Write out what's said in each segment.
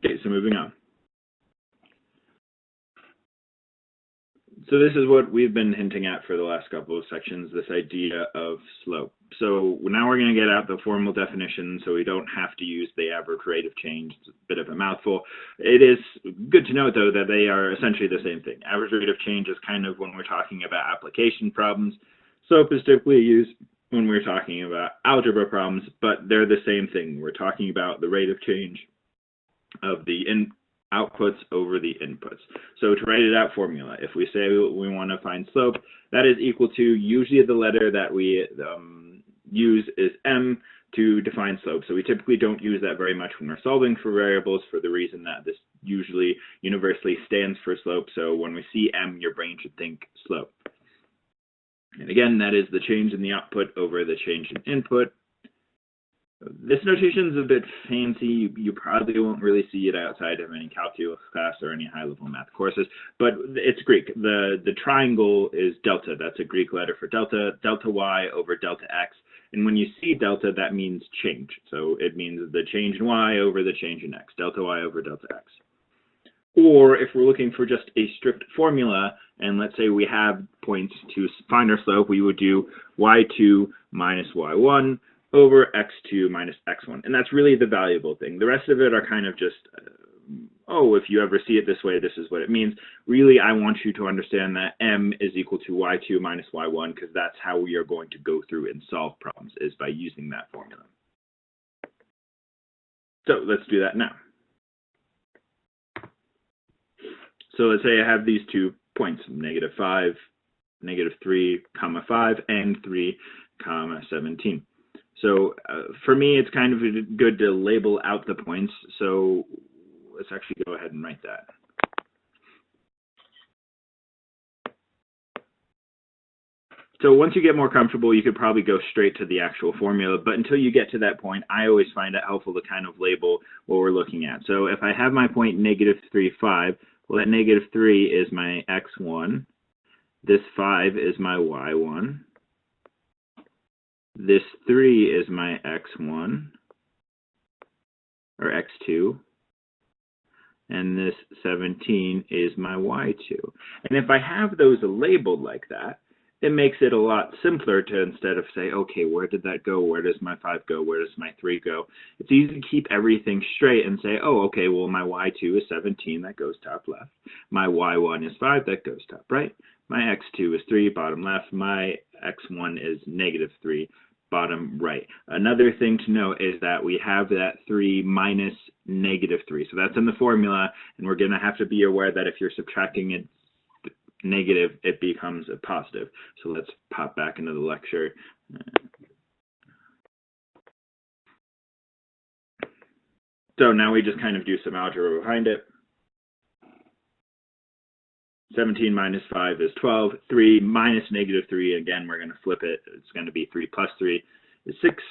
Okay, so moving on. So this is what we've been hinting at for the last couple of sections, this idea of slope. So now we're going to get out the formal definition so we don't have to use the average rate of change. It's a bit of a mouthful. It is good to note, though, that they are essentially the same thing. Average rate of change is kind of when we're talking about application problems. Slope is typically used when we're talking about algebra problems, but they're the same thing. We're talking about the rate of change of the outputs over the inputs. So to write it out formula, if we say we want to find slope, that is equal to, usually the letter that we use is m to define slope. So we typically don't use that very much when we're solving for variables, for the reason that this usually universally stands for slope. So when we see m, your brain should think slope. And again, that is the change in the output over the change in input. This notation is a bit fancy. You probably won't really see it outside of any calculus class or any high-level math courses, but it's Greek. The triangle is delta. That's a Greek letter for delta, delta y over delta x. And when you see delta, that means change. So it means the change in y over the change in x, delta y over delta x. Or if we're looking for just a strict formula, and let's say we have points to find our slope, we would do y2 minus y1 over x2 minus x1. And that's really the valuable thing. The rest of it are kind of just, oh, if you ever see it this way, this is what it means. Really, I want you to understand that m is equal to y2 minus y1, because that's how we are going to go through and solve problems, is by using that formula. So let's do that now. So let's say I have these 2 points, -5, -3, 5, and 3, 17. So for me, it's kind of good to label out the points. So let's actually go ahead and write that. So once you get more comfortable, you could probably go straight to the actual formula. But until you get to that point, I always find it helpful to kind of label what we're looking at. So if I have my point -3, 5, well, that -3 is my x1. This 5 is my y1. This 3 is my x1, or x2, and this 17 is my y2. And if I have those labeled like that, it makes it a lot simpler to, instead of say, okay, where did that go? Where does my 5 go? Where does my 3 go? It's easy to keep everything straight and say, oh, okay, well, my y2 is 17, that goes top left. My y1 is 5, that goes top right. My x2 is 3, bottom left. My x1 is -3, bottom right. Another thing to note is that we have that 3 minus -3. So that's in the formula, and we're going to have to be aware that if you're subtracting it negative, it becomes a positive. So let's pop back into the lecture. So now we just kind of do some algebra behind it. 17 minus 5 is 12. 3 minus -3, again, we're going to flip it. It's going to be 3 plus 3 is 6.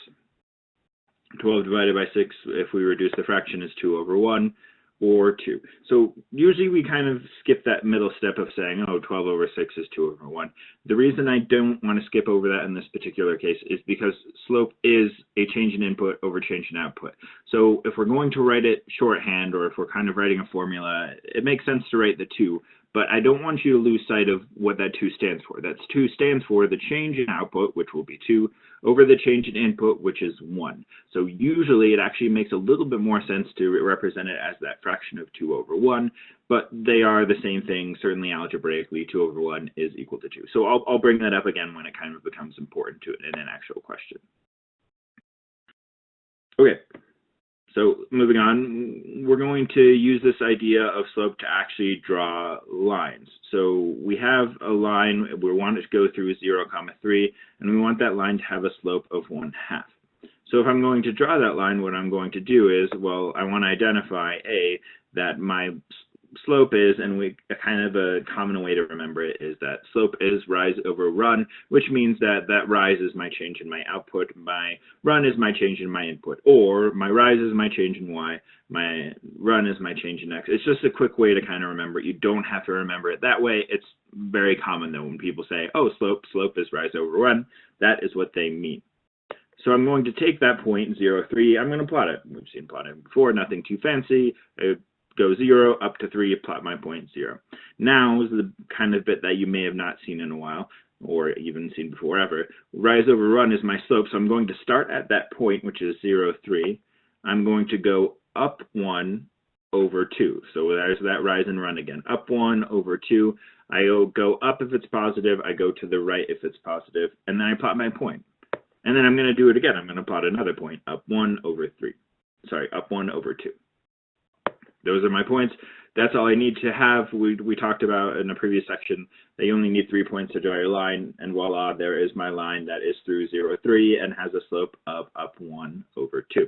12 divided by 6, if we reduce the fraction, is 2 over 1, or 2. So usually we kind of skip that middle step of saying, oh, 12 over 6 is 2 over 1. The reason I don't want to skip over that in this particular case is because slope is a change in input over change in output. So if we're going to write it shorthand, or if we're kind of writing a formula, it makes sense to write the 2. But I don't want you to lose sight of what that 2 stands for. That 2 stands for the change in output, which will be 2, over the change in input, which is 1. So usually it actually makes a little bit more sense to represent it as that fraction of 2 over 1, but they are the same thing. Certainly algebraically, 2 over 1 is equal to 2. So I'll bring that up again when it kind of becomes important to it in an actual question. Okay. So moving on, we're going to use this idea of slope to actually draw lines. So we have a line, we want it to go through 0, 3, and we want that line to have a slope of 1/2. So if I'm going to draw that line, what I'm going to do is, well, I want to identify, that my slope is, and a kind of a common way to remember it is that slope is rise over run, which means that that rise is my change in my output, my run is my change in my input, or my rise is my change in y, my run is my change in x. It's just a quick way to kind of remember it. You don't have to remember it that way. It's very common though when people say, oh, slope is rise over run. That is what they mean. So I'm going to take that point, 0, 3, I'm going to plot it. We've seen plotting before, nothing too fancy. Go 0 up to 3, plot my point 0. Now is the kind of bit that you may have not seen in a while, or even seen before ever. Rise over run is my slope, so I'm going to start at that point, which is 0, 3. I'm going to go up 1 over 2. So there's that rise and run again. Up 1 over 2. I go up if it's positive, I go to the right if it's positive, and then I plot my point. And then I'm going to do it again. I'm going to plot another point, up 1 over 3. Sorry, up 1 over 2. Those are my points. That's all I need to have. We talked about in a previous section that you only need 3 points to draw your line, and voila, there is my line that is through 0, 3 and has a slope of up 1 over 2.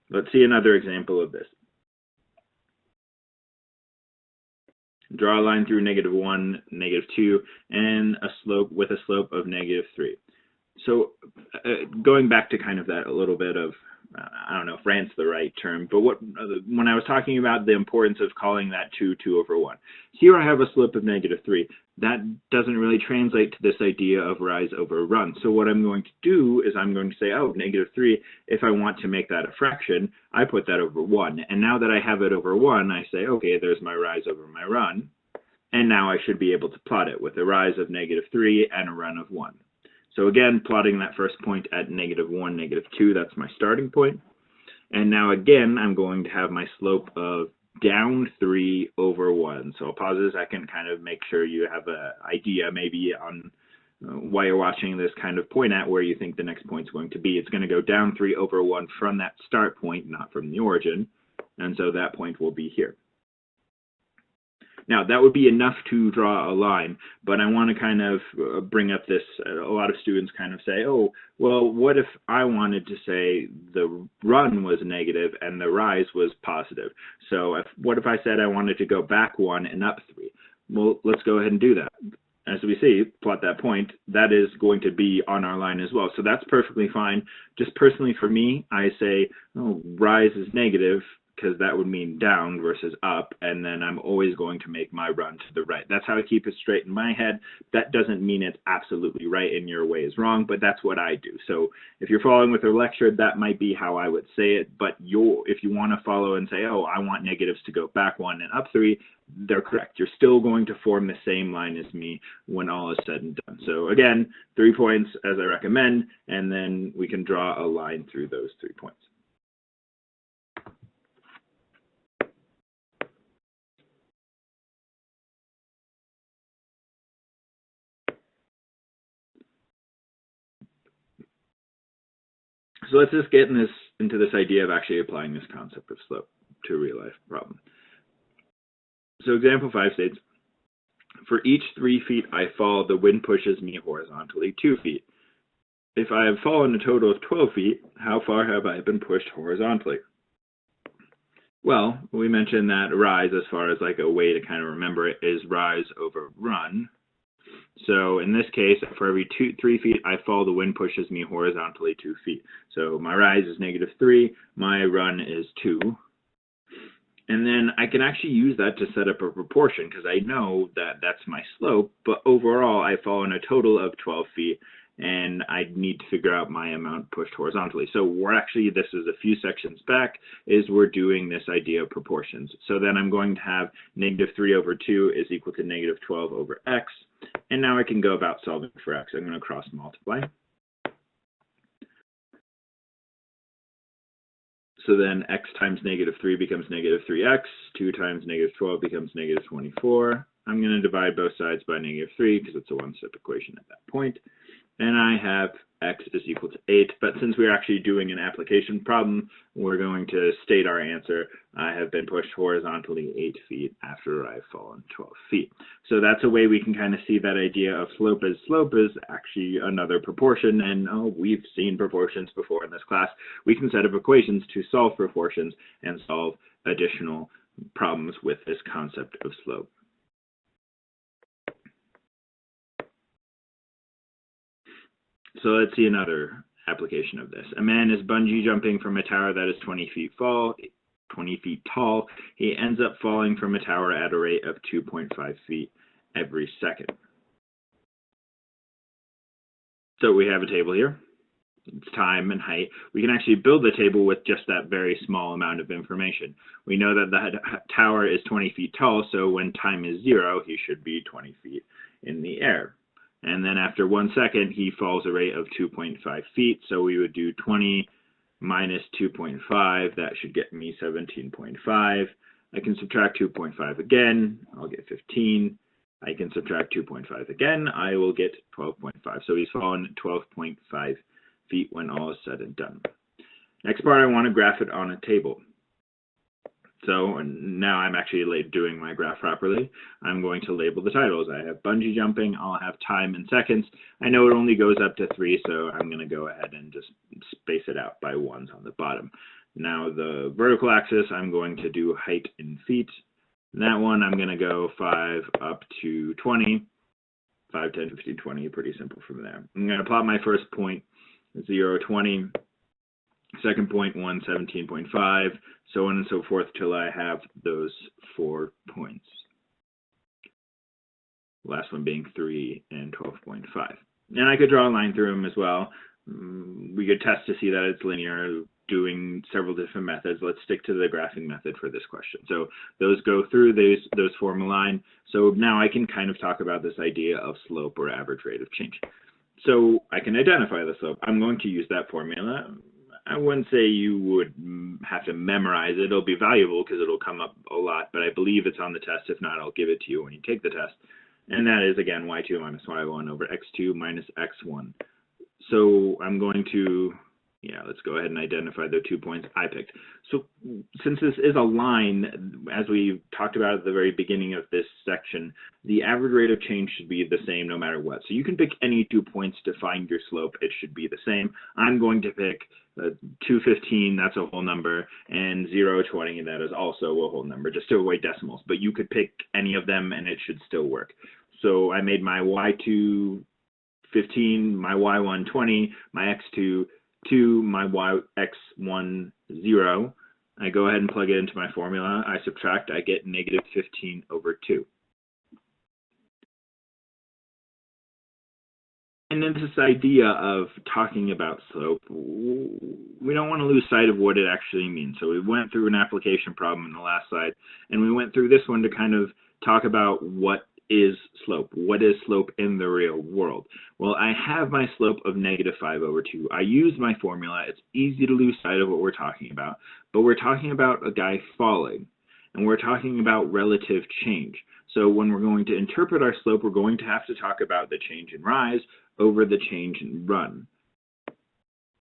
Let's see another example of this. Draw a line through -1, -2, and a slope with a slope of -3. So going back to kind of that a little bit of, I don't know if rant's the right term, but when I was talking about the importance of calling that 2 over 1. Here I have a slope of -3. That doesn't really translate to this idea of rise over run. So what I'm going to do is I'm going to say, oh, -3, if I want to make that a fraction, I put that over 1. And now that I have it over 1, I say, okay, there's my rise over my run. And now I should be able to plot it with a rise of -3 and a run of 1. So again, plotting that first point at -1, -2, that's my starting point. And now again, I'm going to have my slope of down 3 over 1. So I'll pause a second, kind of make sure you have an idea maybe on while you're watching this, kind of point at where you think the next point's going to be. It's going to go down 3 over 1 from that start point, not from the origin. And so that point will be here. Now, that would be enough to draw a line, but I want to kind of bring up this. A lot of students kind of say, oh, well, what if I wanted to say the run was negative and the rise was positive? So what if I said I wanted to go back 1 and up 3? Well, let's go ahead and do that. As we see, plot that point, that is going to be on our line as well. So that's perfectly fine. Just personally for me, I say, oh, rise is negative, because that would mean down versus up, and then I'm always going to make my run to the right. That's how I keep it straight in my head. That doesn't mean it's absolutely right and your way is wrong, but that's what I do. So if you're following with a lecture, that might be how I would say it, but if you want to follow and say, oh, I want negatives to go back 1 and up 3, they're correct. You're still going to form the same line as me when all is said and done. So again, 3 points as I recommend, and then we can draw a line through those 3 points. So let's just get into this idea of actually applying this concept of slope to a real life problem. So example 5 states, for each 3 feet I fall, the wind pushes me horizontally 2 feet. If I have fallen a total of 12 feet, how far have I been pushed horizontally? Well, we mentioned that rise, as far as like a way to kind of remember it, is rise over run. So in this case, for every 3 feet I fall, the wind pushes me horizontally 2 feet. So my rise is -3, my run is 2. And then I can actually use that to set up a proportion because I know that that's my slope, but overall I fall in a total of 12 feet and I need to figure out my amount pushed horizontally. So this is a few sections back, is we're doing this idea of proportions. So then I'm going to have -3 over 2 is equal to -12 over x. And now I can go about solving for x. I'm going to cross multiply. So then x times -3 becomes -3x, 2 times -12 becomes -24. I'm going to divide both sides by -3 because it's a one-step equation at that point. And I have x is equal to 8, but since we're actually doing an application problem, we're going to state our answer. I have been pushed horizontally 8 feet after I've fallen 12 feet. So that's a way we can kind of see that idea of slope is actually another proportion, and we've seen proportions before in this class. We can set up equations to solve proportions and solve additional problems with this concept of slope. So let's see another application of this. A man is bungee jumping from a tower that is 20 feet tall. He ends up falling from a tower at a rate of 2.5 feet every second. So we have a table here. it's time and height, we can actually build the table with just that very small amount of information. We know that the tower is 20 feet tall, so when time is 0, he should be 20 feet in the air. And then after 1 second, he falls a rate of 2.5 feet, so we would do 20 minus 2.5, that should get me 17.5. I can subtract 2.5 again, I'll get 15. I can subtract 2.5 again, I will get 12.5. So he's fallen 12.5 feet when all is said and done. Next part, I want to graph it on a table. So now I'm actually doing my graph properly. I'm going to label the titles. I have bungee jumping, I'll have time in seconds. I know it only goes up to 3, so I'm going to go ahead and just space it out by 1s on the bottom. Now the vertical axis, I'm going to do height in feet. That one, I'm going to go 5 up to 20. 5, 10, 15, 20, pretty simple from there. I'm going to plot my first point, 0, 20. Second point, 1, 17.5, so on and so forth till I have those 4 points. Last one being 3 and 12.5. And I could draw a line through them as well. We could test to see that it's linear, doing several different methods. Let's stick to the graphing method for this question. So those go through, those form a line. So now I can kind of talk about this idea of slope or average rate of change. So I can identify the slope. I'm going to use that formula. I wouldn't say you would have to memorize it. It'll be valuable because it'll come up a lot, but I believe it's on the test. If not, I'll give it to you when you take the test. And that is, again, y2 minus y1 over x2 minus x1. So I'm going to, let's go ahead and identify the 2 points I picked. So since this is a line, as we talked about at the very beginning of this section, the average rate of change should be the same no matter what. So you can pick any 2 points to find your slope. It should be the same. I'm going to pick 215, that's a whole number, and 0.20, that is also a whole number, just to avoid decimals. But you could pick any of them and it should still work. So I made my y2 15, my y1 20, my x2 2, my x1 0. I go ahead and plug it into my formula. I subtract, I get negative 15 over 2. And then this idea of talking about slope, we don't want to lose sight of what it actually means. So we went through an application problem in the last slide, and we went through this one to kind of talk about what is slope. What is slope in the real world? Well, I have my slope of negative 5 over 2. I use my formula. It's easy to lose sight of what we're talking about, but we're talking about a guy falling, and we're talking about relative change. So when we're going to interpret our slope, we're going to have to talk about the change in rise over the change in run.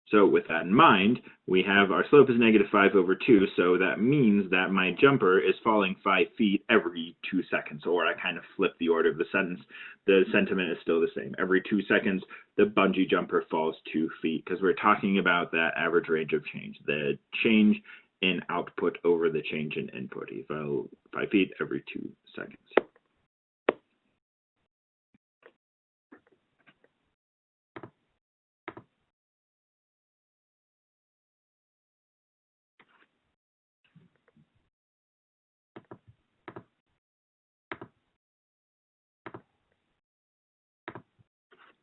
So with that in mind, we have our slope is negative 5 over 2, so that means that my jumper is falling 5 feet every 2 seconds, or I kind of flip the order of the sentence. The sentiment is still the same. Every 2 seconds, the bungee jumper falls 2 feet, because we're talking about that average range of change, the change in output over the change in input. He fell 5 feet every 2 seconds.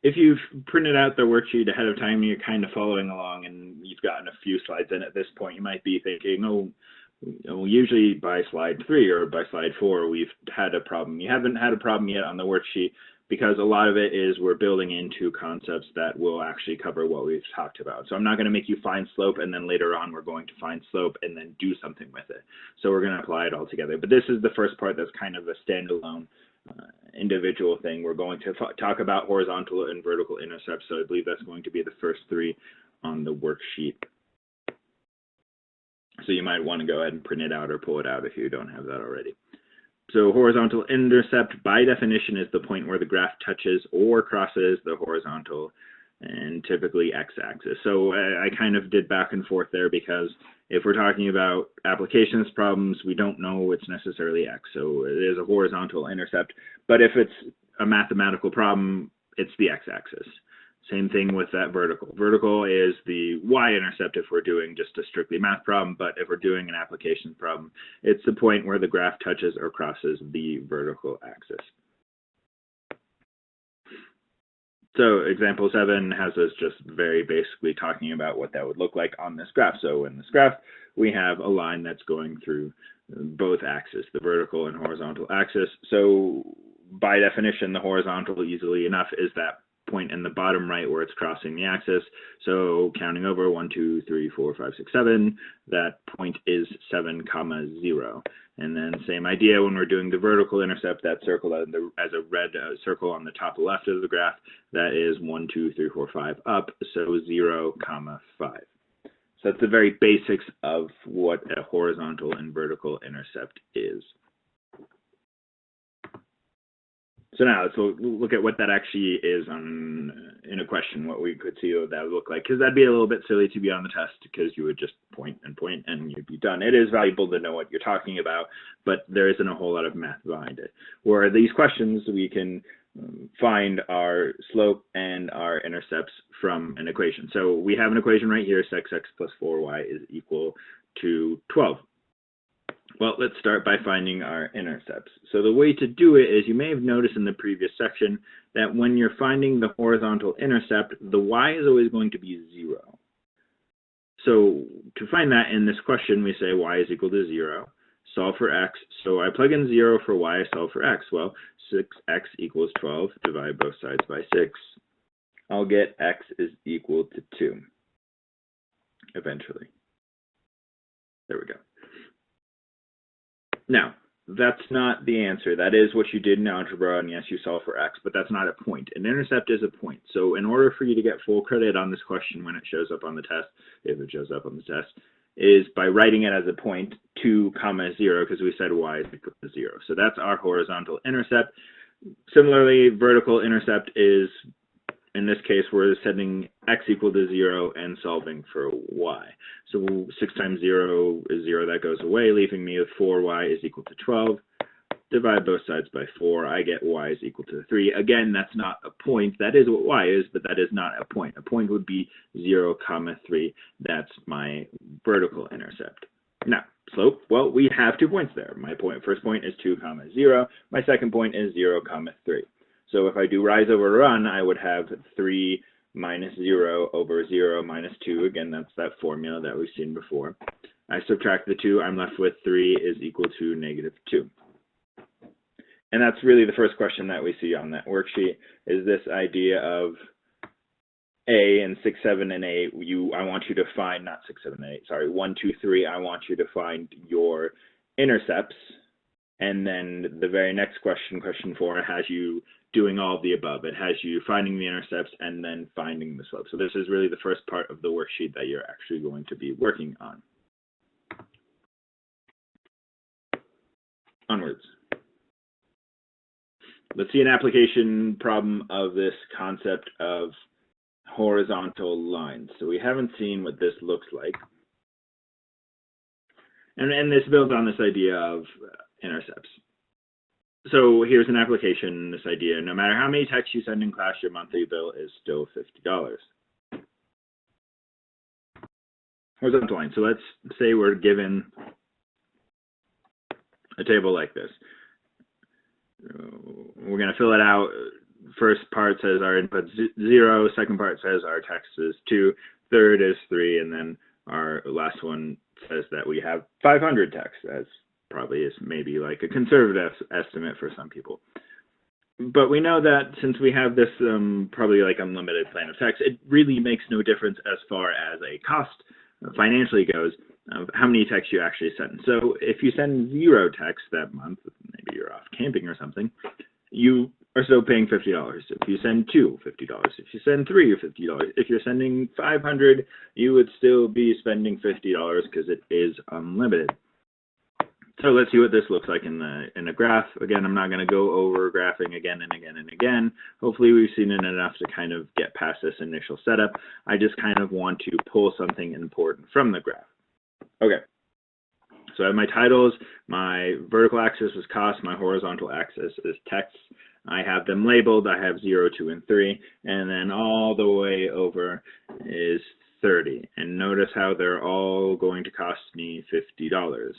If you've printed out the worksheet ahead of time, you're kind of following along and you've gotten a few slides in at this point, you might be thinking, oh, usually by slide 3 or by slide 4, we've had a problem. You haven't had a problem yet on the worksheet because a lot of it is we're building into concepts that will actually cover what we've talked about. So I'm not going to make you find slope and then later on we're going to find slope and then do something with it. So we're going to apply it all together. But this is the first part that's kind of a standalone individual thing. We're going to talk about horizontal and vertical intercepts, so I believe that's going to be the first 3 on the worksheet. So you might want to go ahead and print it out or pull it out if you don't have that already. So horizontal intercept, by definition, is the point where the graph touches or crosses the horizontal and typically x-axis. So I kind of did back and forth there because if we're talking about applications problems, we don't know it's necessarily x. So it is a horizontal intercept. But if it's a mathematical problem, it's the x-axis. Same thing with that vertical. Vertical is the y-intercept if we're doing just a strictly math problem, but if we're doing an application problem, it's the point where the graph touches or crosses the vertical axis. So example 7 has us just very basically talking about what that would look like on this graph. So in this graph, we have a line that's going through both axes, the vertical and horizontal axis. So by definition, the horizontal, easily enough, is that point in the bottom right where it's crossing the axis. So counting over 1, 2, 3, 4, 5, 6, 7, that point is 7, 0. And then same idea when we're doing the vertical intercept, that circle as a red circle on the top left of the graph, that is 1, 2, 3, 4, 5 up, so 0, 5. So that's the very basics of what a horizontal and vertical intercept is. So now let's look at what that actually is in a question, what we could see what that would look like, because that'd be a little bit silly to be on the test because you would just point and you'd be done. It is valuable to know what you're talking about, but there isn't a whole lot of math behind it. Where these questions, we can find our slope and our intercepts from an equation. So we have an equation right here, 6x plus 4y is equal to 12. Well, let's start by finding our intercepts. So the way to do it is, you may have noticed in the previous section that when you're finding the horizontal intercept, the y is always going to be 0. So to find that in this question, we say y is equal to 0, solve for x. So I plug in 0 for y, I solve for x. Well, 6x equals 12, divide both sides by 6. I'll get x is equal to 2, eventually. There we go. Now, that's not the answer. That is what you did in algebra, and yes, you solve for x, but that's not a point. An intercept is a point. So in order for you to get full credit on this question when it shows up on the test, if it shows up on the test, is by writing it as a point, 2, 0, because we said y is equal to 0. So that's our horizontal intercept. Similarly, vertical intercept is, in this case, we're setting x equal to 0 and solving for y. So 6 times 0 is 0, that goes away, leaving me with 4y is equal to 12. Divide both sides by 4, I get y is equal to 3. Again, that's not a point. That is what y is, but that is not a point. A point would be 0, 3. That's my vertical intercept. Now, slope, well, we have 2 points there. My first point is 2, 0. My second point is 0, 3. So if I do rise over run, I would have 3 minus 0 over 0 minus 2. Again, that's that formula that we've seen before. I subtract the 2, I'm left with 3 is equal to negative 2. And that's really the first question that we see on that worksheet, is this idea of A and 6, 7, and 8. I want you to find, not 6, 7, and 8, sorry, 1, 2, 3. I want you to find your intercepts. And then the very next question, question 4, has you doing all of the above. It has you finding the intercepts and then finding the slope. So this is really the first part of the worksheet that you're actually going to be working on. Onwards. Let's see an application problem of this concept of horizontal lines. So we haven't seen what this looks like. And this builds on this idea of intercepts. So here's an application, this idea. No matter how many texts you send in class, your monthly bill is still $50. Horizontal line. So let's say we're given a table like this. We're going to fill it out. First part says our input 0. Second part says our text is 2. Third is 3. And then our last one says that we have 500 texts, as probably is maybe like a conservative estimate for some people. But we know that since we have this probably like unlimited plan of text, it really makes no difference as far as a cost financially goes of how many texts you actually send. So if you send 0 texts that month, maybe you're off camping or something, you are still paying $50. If you send 2, $50. If you send 3, $50. If you're sending 500, you would still be spending $50 because it is unlimited. So let's see what this looks like in a graph. Again, I'm not going to go over graphing again and again and again. Hopefully we've seen it enough to kind of get past this initial setup. I just kind of want to pull something important from the graph. Okay. So I have my titles. My vertical axis is cost. My horizontal axis is text. I have them labeled. I have 0, 2, and 3. And then all the way over is 30. And notice how they're all going to cost me $50.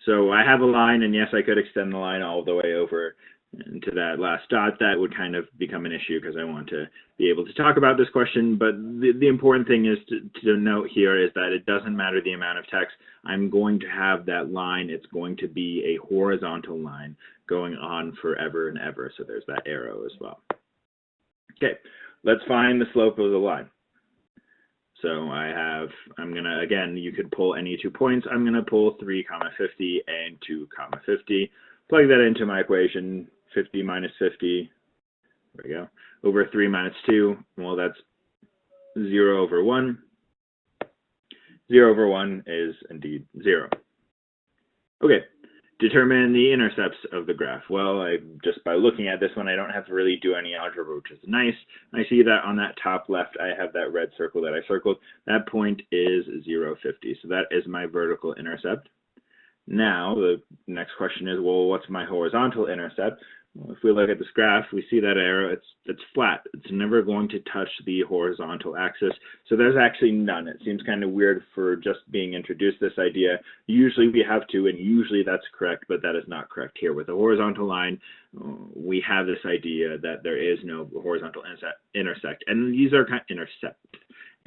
So I have a line, and yes, I could extend the line all the way over And to that last dot, that would kind of become an issue because I want to be able to talk about this question. But the important thing is to note here is that it doesn't matter the amount of text. I'm going to have that line. It's going to be a horizontal line going on forever and ever. So there's that arrow as well. Okay, let's find the slope of the line. So I'm going to, again, you could pull any 2 points. I'm going to pull 3, 50 and 2, 50. Plug that into my equation. 50 minus 50, there we go, over 3 minus 2, well, that's 0 over 1. 0 over 1 is indeed 0. Okay, determine the intercepts of the graph. Well, just by looking at this one, I don't have to really do any algebra, which is nice. I see that on that top left, I have that red circle that I circled. That point is 0, 50, so that is my vertical intercept. Now, the next question is, well, what's my horizontal intercept? Well, if we look at this graph, we see that arrow, it's flat. It's never going to touch the horizontal axis. So there's actually none. It seems kind of weird for just being introduced this idea. Usually we have to, and usually that's correct, but that is not correct here. With a horizontal line, we have this idea that there is no horizontal intersect. And these are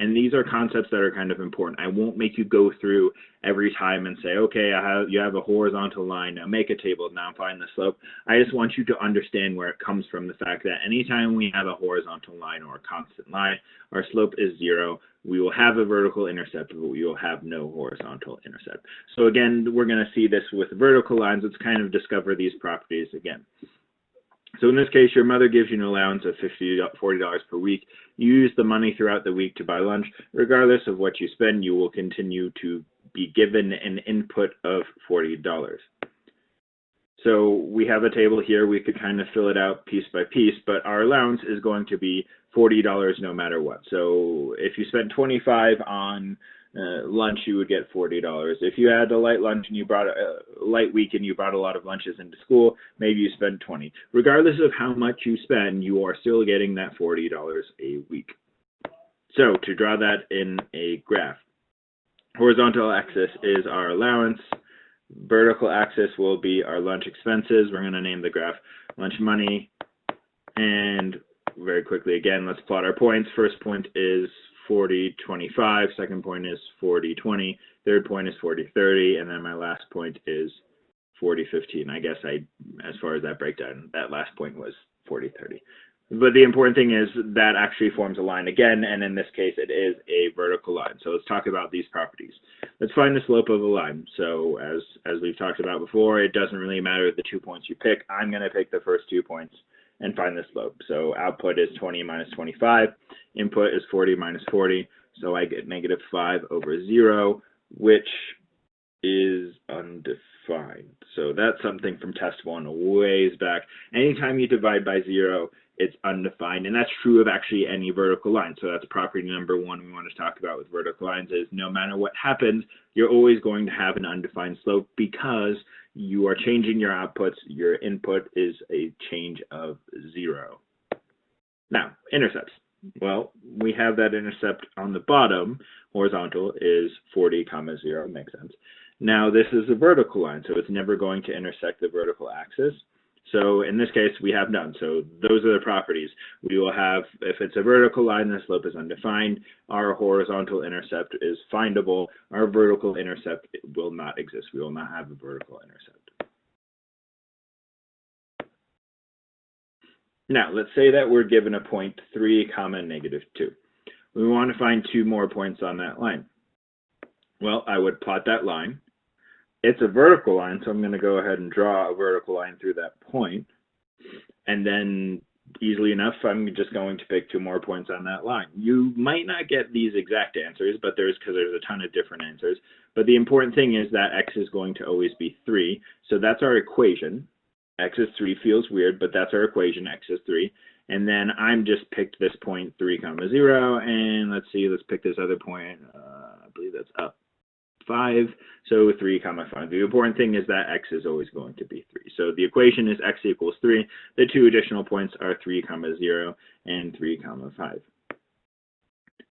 And these are concepts that are kind of important. I won't make you go through every time and say, okay, you have a horizontal line, now make a table, now find the slope. I just want you to understand where it comes from, the fact that anytime we have a horizontal line or a constant line, our slope is 0. We will have a vertical intercept, but we will have no horizontal intercept. So again, we're going to see this with vertical lines. Let's kind of discover these properties again. So in this case, your mother gives you an allowance of $40 per week. You use the money throughout the week to buy lunch. Regardless of what you spend, you will continue to be given an input of $40. So we have a table here. We could kind of fill it out piece by piece, but our allowance is going to be $40 no matter what. So if you spent $25 on lunch, you would get $40. If you had a light lunch and you brought a light week and you brought a lot of lunches into school, maybe you spend $20. Regardless of how much you spend, you are still getting that $40 a week. So to draw that in a graph, horizontal axis is our allowance. Vertical axis will be our lunch expenses. We're going to name the graph lunch money. And very quickly again, let's plot our points. First point is 40-25, second point is 40-20, third point is 40-30, and then my last point is 40-15. I guess as far as that breakdown, that last point was 40-30. But the important thing is that actually forms a line again, and in this case it is a vertical line. So let's talk about these properties. Let's find the slope of a line. So as we've talked about before, it doesn't really matter the 2 points you pick. I'm going to pick the first 2 points and find the slope. So output is 20 minus 25. Input is 40 minus 40. So I get -5 over 0, which is undefined. So that's something from test 1 ways back. Anytime you divide by 0, it's undefined. And that's true of actually any vertical line. So that's property number 1 we want to talk about with vertical lines is no matter what happens, you're always going to have an undefined slope because you are changing your outputs. Your input is a change of 0. Now, intercepts. Well, we have that intercept on the bottom. Horizontal is 40, 0, makes sense. Now, this is a vertical line, so it's never going to intersect the vertical axis. So in this case, we have none. So those are the properties. We will have, if it's a vertical line, the slope is undefined. Our horizontal intercept is findable. Our vertical intercept will not exist. We will not have a vertical intercept. Now, let's say that we're given a point 3, -2. We want to find 2 more points on that line. Well, I would plot that line. It's a vertical line, so I'm going to go ahead and draw a vertical line through that point. And then, easily enough, I'm just going to pick 2 more points on that line. You might not get these exact answers, but because there's a ton of different answers. But the important thing is that x is going to always be 3. So that's our equation. X is 3 feels weird, but that's our equation. X is 3. And then I'm just picked this point 3, 0. And let's see, let's pick this other point. I believe that's up 5, so 3, 5. The important thing is that x is always going to be 3. So the equation is x equals 3. The 2 additional points are 3, 0 and 3, 5.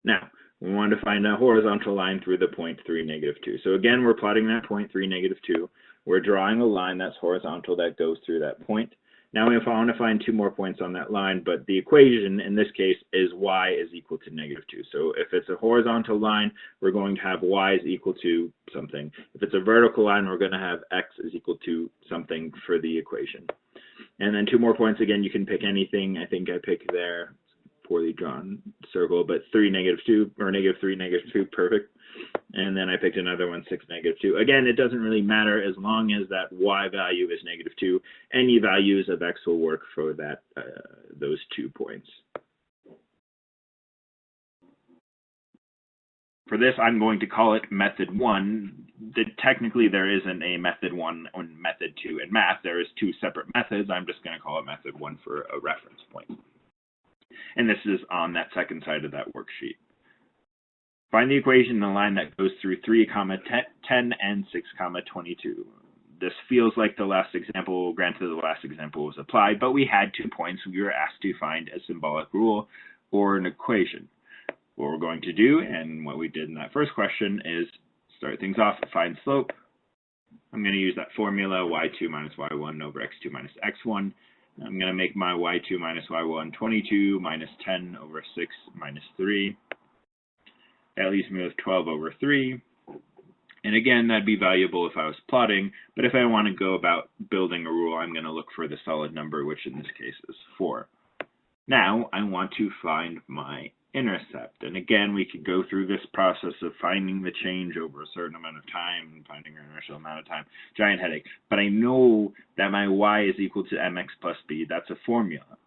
Now, we want to find a horizontal line through the point 3, -2. So again, we're plotting that point 3, -2. We're drawing a line that's horizontal that goes through that point. Now if I want to find 2 more points on that line, but the equation in this case is y is equal to -2. So if it's a horizontal line, we're going to have y is equal to something. If it's a vertical line, we're going to have x is equal to something for the equation. And then 2 more points, again, you can pick anything. I think I picked there, poorly drawn circle, but 3, -2, or -3, -2, perfect. And then I picked another one, 6, -2. Again, it doesn't really matter as long as that y value is -2. Any values of x will work for that those 2 points. For this, I'm going to call it method 1. Technically, there isn't a method 1 and method 2 in math. There is 2 separate methods. I'm just going to call it method 1 for a reference point. And this is on that second side of that worksheet. Find the equation in the line that goes through 3, 10, and 6, 22. This feels like the last example. Granted, the last example was applied, but we had 2 points. We were asked to find a symbolic rule or an equation. What we're going to do, and what we did in that first question, is start things off, find slope. I'm going to use that formula, y2 minus y1 over x2 minus x1. I'm going to make my y2 minus y1 22 minus 10 over 6 minus 3. That leaves me with 12 over 3. And again, that'd be valuable if I was plotting, but if I want to go about building a rule, I'm going to look for the solid number, which in this case is 4. Now, I want to find my intercept. And again, we could go through this process of finding the change over a certain amount of time and finding an initial amount of time. Giant headache. But I know that my y is equal to mx plus b. That's a formula.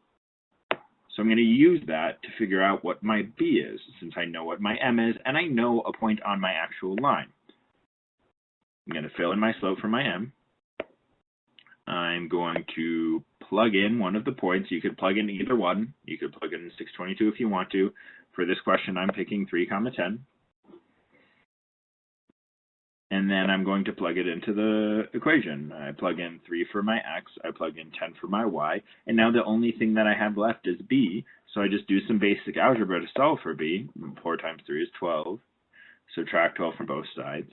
So I'm going to use that to figure out what my b is, since I know what my m is, and I know a point on my actual line. I'm going to fill in my slope for my m. I'm going to plug in one of the points. You could plug in either one. You could plug in 622 if you want to. For this question, I'm picking 3, 10. And then I'm going to plug it into the equation. I plug in 3 for my x, I plug in 10 for my y, and now the only thing that I have left is b, so I just do some basic algebra to solve for b. 4 times 3 is 12. Subtract 12 from both sides.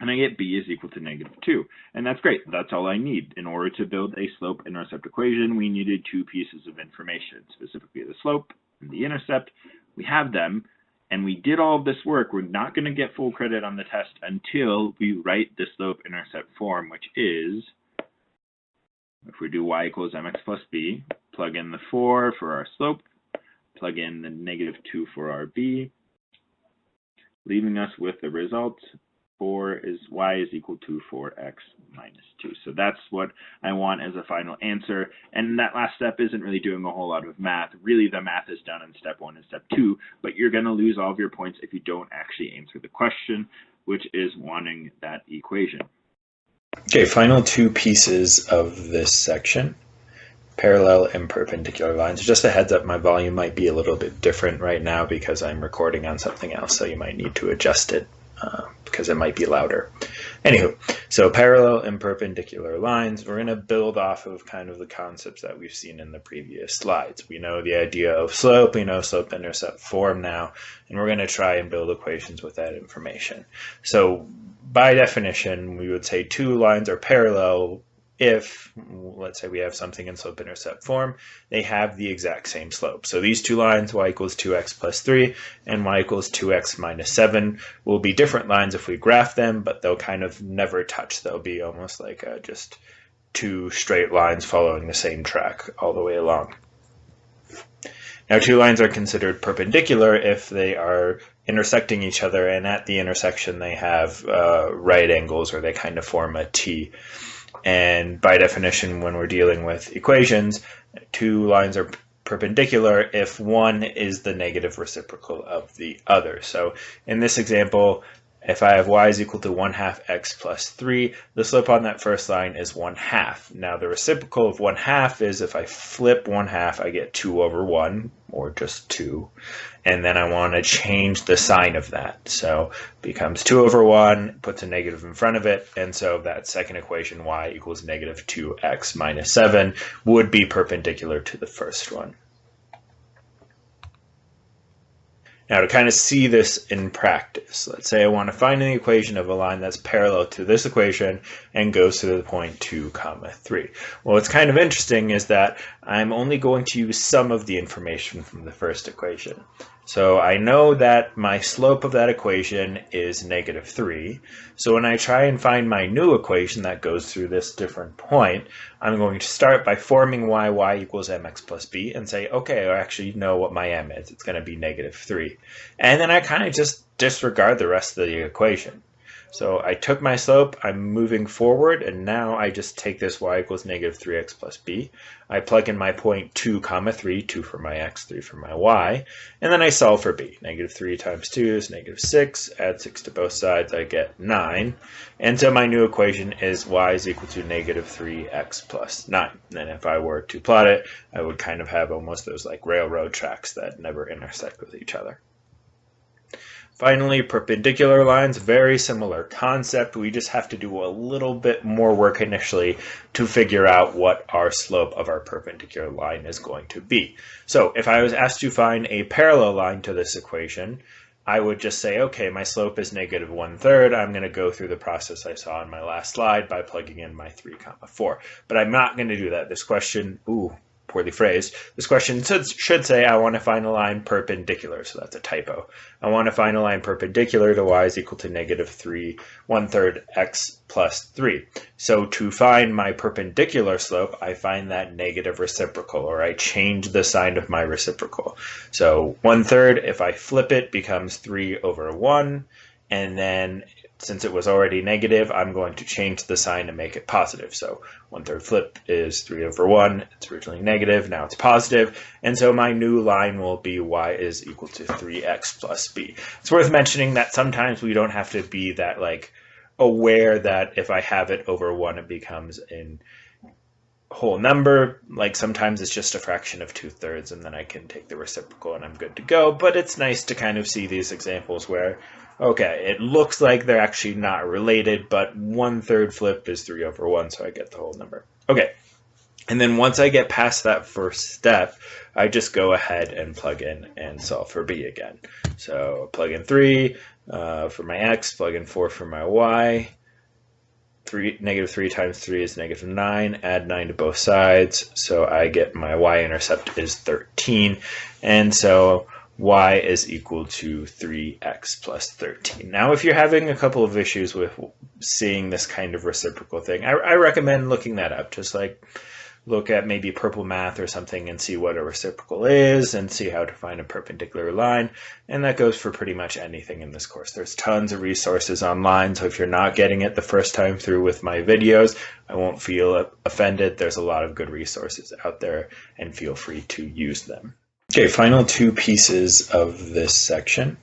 And I get b is equal to -2. And that's great. That's all I need. In order to build a slope-intercept equation, we needed 2 pieces of information, specifically the slope and the intercept. We have them, and we did all of this work. We're not going to get full credit on the test until we write the slope-intercept form, which is, if we do y equals mx plus b, plug in the 4 for our slope, plug in the -2 for our b, leaving us with the result. 4 is y is equal to 4x minus 2. So that's what I want as a final answer. And that last step isn't really doing a whole lot of math. Really, the math is done in step 1 and step 2, but you're going to lose all of your points if you don't actually answer the question, which is wanting that equation. Okay, final 2 pieces of this section. Parallel and perpendicular lines. Just a heads up, my volume might be a little bit different right now because I'm recording on something else, so you might need to adjust it. Because it might be louder. Anywho, so parallel and perpendicular lines, we're going to build off of kind of the concepts that we've seen in the previous slides. We know the idea of slope, we know slope-intercept form now, and we're going to try and build equations with that information. So by definition, we would say 2 lines are parallel if, let's say we have something in slope-intercept form, they have the exact same slope. So these 2 lines, y equals 2x plus 3 and y equals 2x minus 7, will be different lines if we graph them, but they'll kind of never touch. They'll be almost like just 2 straight lines following the same track all the way along. Now 2 lines are considered perpendicular if they are intersecting each other, and at the intersection they have right angles, or they kind of form a T. And by definition, when we're dealing with equations, 2 lines are perpendicular if one is the negative reciprocal of the other. So in this example, if I have y is equal to 1/2 x plus 3, the slope on that first line is 1/2. Now the reciprocal of 1/2 is if I flip 1/2, I get 2 over 1, or just 2. And then I want to change the sign of that. So it becomes 2 over 1, puts a negative in front of it, and so that second equation, y equals -2x minus 7, would be perpendicular to the first one. Now to kind of see this in practice, let's say I want to find an equation of a line that's parallel to this equation and goes to the point 2, 3. Well, what's kind of interesting is that I'm only going to use some of the information from the first equation. So I know that my slope of that equation is -3. So when I try and find my new equation that goes through this different point, I'm going to start by forming y equals mx plus b and say, okay, I actually know what my m is. It's going to be -3. And then I kind of just disregard the rest of the equation. So I took my slope, I'm moving forward, and now I just take this y equals -3x plus b. I plug in my point 2, 3, 2 for my x, 3 for my y, and then I solve for b. -3 times 2 is -6, add 6 to both sides, I get 9. And so my new equation is y is equal to -3x plus 9. And if I were to plot it, I would kind of have almost those like railroad tracks that never intersect with each other. Finally, perpendicular lines, very similar concept. We just have to do a little bit more work initially to figure out what our slope of our perpendicular line is going to be. So if I was asked to find a parallel line to this equation, I would just say, okay, my slope is -1/3. I'm going to go through the process I saw on my last slide by plugging in my 3, 4. But I'm not going to do that. This question, poorly phrased. This question should say I want to find a line perpendicular, so that's a typo. I want to find a line perpendicular to y is equal to -3 x plus 3. So to find my perpendicular slope, I find that negative reciprocal, or I change the sign of my reciprocal. So 1/3, if I flip it, becomes 3/1, and then since it was already negative, I'm going to change the sign to make it positive. So 1/3 flip is 3/1. It's originally negative, now it's positive. And so my new line will be y is equal to 3x plus b. It's worth mentioning that sometimes we don't have to be that like aware that if I have it over 1, it becomes in whole number. Like sometimes it's just a fraction of 2/3, and then I can take the reciprocal and I'm good to go. But it's nice to kind of see these examples where, okay, it looks like they're actually not related, but 1/3 flip is 3/1, so I get the whole number. Okay, and then once I get past that first step, I just go ahead and plug in and solve for b again. So plug in 3 for my x, plug in 4 for my y. -3 times 3 is -9, add 9 to both sides, so I get my y-intercept is 13, and so y is equal to 3x plus 13. Now, if you're having a couple of issues with seeing this kind of reciprocal thing, I recommend looking that up. Just like look at maybe Purple Math or something and see what a reciprocal is and see how to find a perpendicular line. And that goes for pretty much anything in this course. There's tons of resources online, so if you're not getting it the first time through with my videos, I won't feel offended. There's a lot of good resources out there, and feel free to use them. Okay, final two pieces of this section,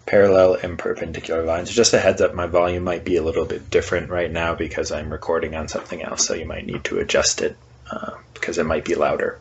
parallel and perpendicular lines. Just a heads up, my volume might be a little bit different right now because I'm recording on something else, so you might need to adjust it because it might be louder.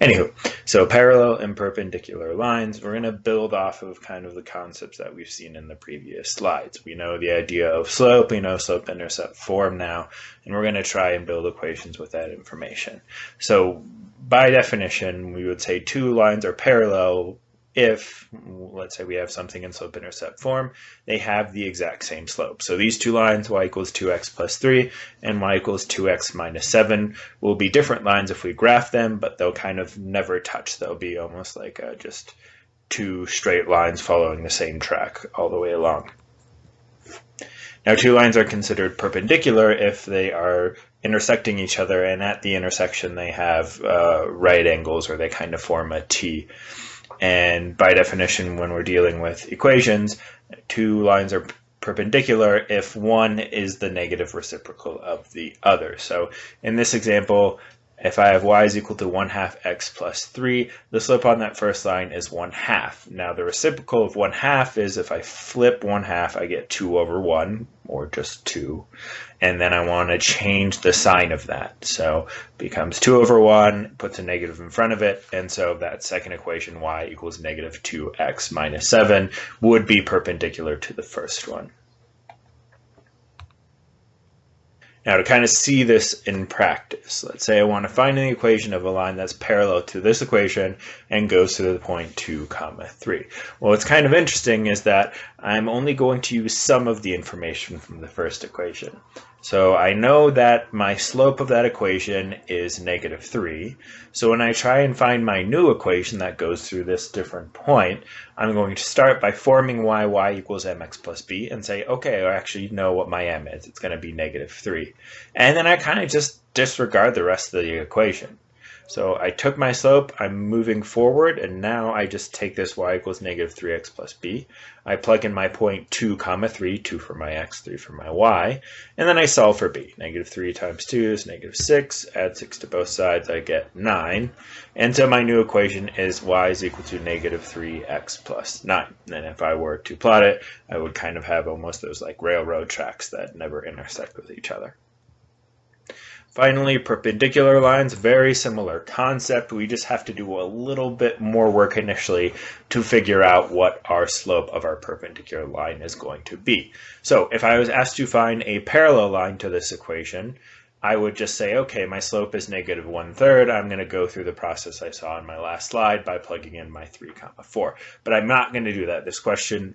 Anywho, so parallel and perpendicular lines, we're going to build off of kind of the concepts that we've seen in the previous slides. We know the idea of slope, we know slope-intercept form now, and we're going to try and build equations with that information. So by definition, we would say two lines are parallel if, let's say we have something in slope-intercept form, they have the exact same slope. So these two lines, y equals 2x plus 3 and y equals 2x minus 7, will be different lines if we graph them, but they'll kind of never touch. They'll be almost like just two straight lines following the same track all the way along. Now, two lines are considered perpendicular if they are intersecting each other, and at the intersection they have right angles, or they kind of form a T. And by definition, when we're dealing with equations, two lines are perpendicular if one is the negative reciprocal of the other. So in this example, if I have y is equal to 1/2 x plus 3, the slope on that first line is 1/2. Now the reciprocal of 1/2 is if I flip 1/2, I get 2/1, or just 2. And then I want to change the sign of that. So it becomes 2/1, puts a negative in front of it, and so that second equation, y equals -2x minus 7, would be perpendicular to the first one. Now to kind of see this in practice, let's say I want to find an equation of a line that's parallel to this equation and goes to the point 2, 3. Well, what's kind of interesting is that I'm only going to use some of the information from the first equation. So I know that my slope of that equation is -3. So when I try and find my new equation that goes through this different point, I'm going to start by forming y equals mx plus b and say, okay, I actually know what my m is. It's going to be -3. And then I kind of just disregard the rest of the equation. So I took my slope, I'm moving forward, and now I just take this y equals -3x plus b. I plug in my point 2, 3, 2 for my x, 3 for my y, and then I solve for b. -3 times 2 is -6, add 6 to both sides, I get 9. And so my new equation is y is equal to -3x plus 9. And if I were to plot it, I would kind of have almost those like railroad tracks that never intersect with each other. Finally, perpendicular lines, very similar concept. We just have to do a little bit more work initially to figure out what our slope of our perpendicular line is going to be. So if I was asked to find a parallel line to this equation, I would just say, okay, my slope is -1/3. I'm going to go through the process I saw in my last slide by plugging in my 3, 4. But I'm not going to do that. This question,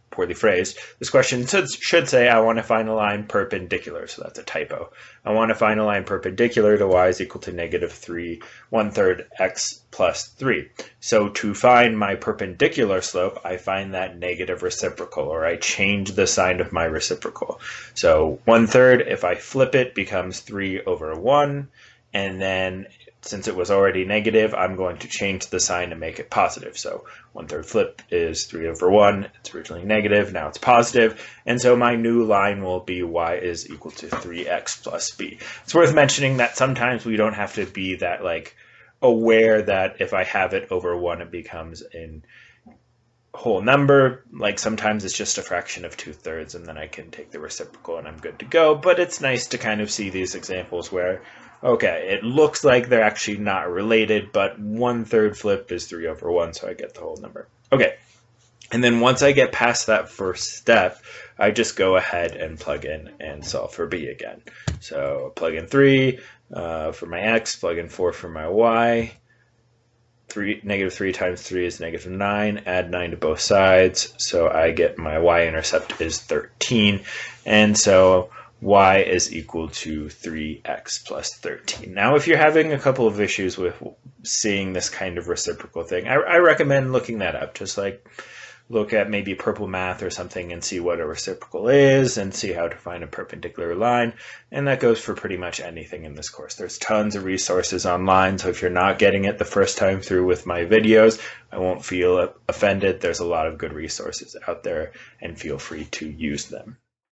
poorly phrased. This question should say I want to find a line perpendicular, so that's a typo. I want to find a line perpendicular to y is equal to -3/1/3 x plus 3. So to find my perpendicular slope, I find that negative reciprocal, or I change the sign of my reciprocal. So 1/3, if I flip it, becomes 3/1, and then since it was already negative, I'm going to change the sign to make it positive. So 1/3 flip is 3/1. It's originally negative, now it's positive. And so my new line will be y is equal to 3x plus b. It's worth mentioning that sometimes we don't have to be that like aware that if I have it over 1, it becomes in whole number. Like sometimes it's just a fraction of 2/3, and then I can take the reciprocal and I'm good to go. But it's nice to kind of see these examples where, okay, it looks like they're actually not related, but 1/3 flip is 3/1, so I get the whole number. Okay, and then once I get past that first step, I just go ahead and plug in and solve for b again. So plug in 3 for my x, plug in 4 for my y. -3 times 3 is -9, add 9 to both sides, so I get my y-intercept is 13, and so y is equal to 3x plus 13. Now, if you're having a couple of issues with seeing this kind of reciprocal thing, I recommend looking that up. Just like look at maybe Purple Math or something and see what a reciprocal is and see how to find a perpendicular line. And that goes for pretty much anything in this course. There's tons of resources online, so if you're not getting it the first time through with my videos, I won't feel offended. There's a lot of good resources out there, and feel free to use them.